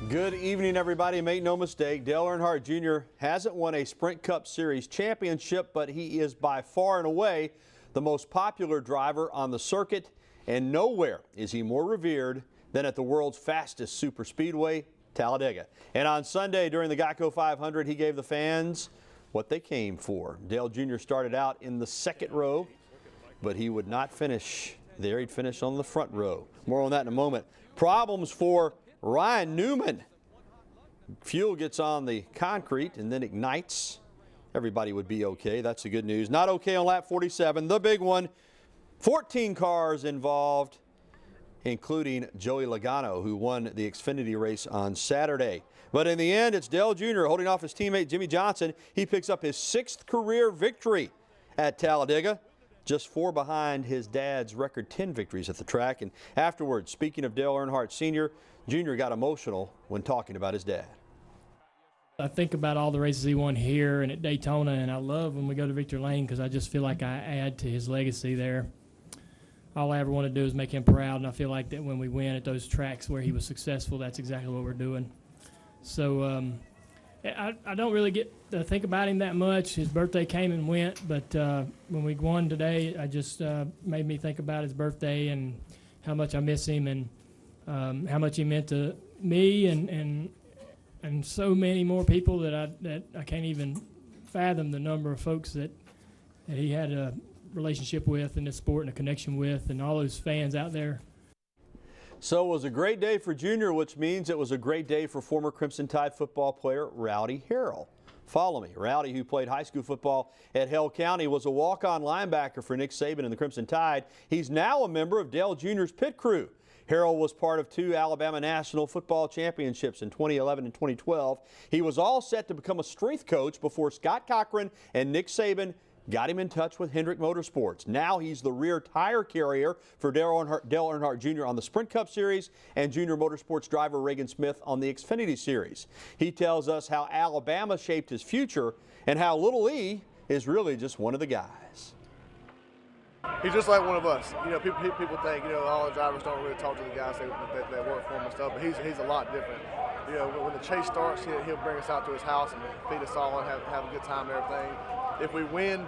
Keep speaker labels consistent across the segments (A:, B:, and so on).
A: Good evening, everybody. Make no mistake, Dale Earnhardt Jr. hasn't won a Sprint Cup Series championship, but he is by far and away the most popular driver on the circuit, and nowhere is he more revered than at the world's fastest superspeedway, Talladega. And on Sunday during the Geico 500, he gave the fans what they came for. Dale Jr. started out in the second row, but he would not finish there. He'd finish on the front row. More on that in a moment. Problems for Ryan Newman. Fuel gets on the concrete and then ignites. Everybody would be okay. That's the good news. Not okay on lap 47. The big one. 14 cars involved, including Joey Logano, who won the Xfinity race on Saturday. But in the end, it's Dale Jr. holding off his teammate Jimmie Johnson. He picks up his 6th career victory at Talladega, just 4 behind his dad's record 10 victories at the track. And afterwards, speaking of Dale Earnhardt Sr., Jr. got emotional when talking about his dad.
B: I think about all the races he won here and at Daytona, and I love when we go to Victory Lane because I just feel like I add to his legacy there. All I ever want to do is make him proud, and I feel like that when we win at those tracks where he was successful, that's exactly what we're doing. So I don't really get to think about him that much. His birthday came and went, but when we won today, I just made me think about his birthday and how much I miss him and how much he meant to me and so many more people that I can't even fathom the number of folks that he had a relationship with in this sport and a connection with, and all those fans out there.
A: So it was a great day for Junior, which means it was a great day for former Crimson Tide football player Rowdy Harrell. Follow me. Rowdy, who played high school football at Hale County, was a walk-on linebacker for Nick Saban and the Crimson Tide. He's now a member of Dale Jr.'s pit crew. Harrell was part of 2 Alabama National Football Championships in 2011 and 2012. He was all set to become a strength coach before Scott Cochran and Nick Saban got him in touch with Hendrick Motorsports. Now he's the rear tire carrier for Dale Earnhardt Jr. on the Sprint Cup Series and Junior Motorsports driver Reagan Smith on the Xfinity Series. He tells us how Alabama shaped his future and how Little E is really just one of the guys.
C: He's just like one of us. You know, people think, you know, all the drivers don't really talk to the guys that work for him and stuff, but he's a lot different. You know, when the chase starts, he'll bring us out to his house and feed us all and have a good time and everything. If we win,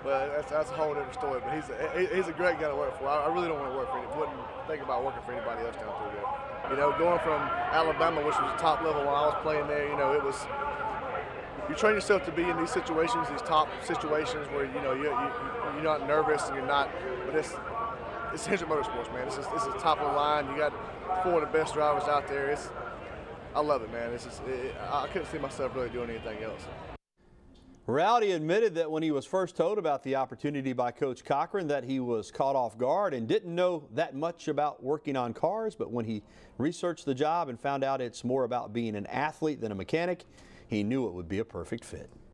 C: well, that's a whole different story. But he's a great guy to work for. I really don't want to work for him. Wouldn't think about working for anybody else down through there. You know, going from Alabama, which was the top level when I was playing there, you know, it was. You train yourself to be in these situations, these top situations where you know you're not nervous and you're not. But it's Hendrick Motorsports, man. It's the top of the line. You got 4 of the best drivers out there. I love it, man. I couldn't see myself really doing anything else.
A: Rowdy admitted that when he was first told about the opportunity by Coach Cochran that he was caught off guard and didn't know that much about working on cars, but when he researched the job and found out it's more about being an athlete than a mechanic, he knew it would be a perfect fit.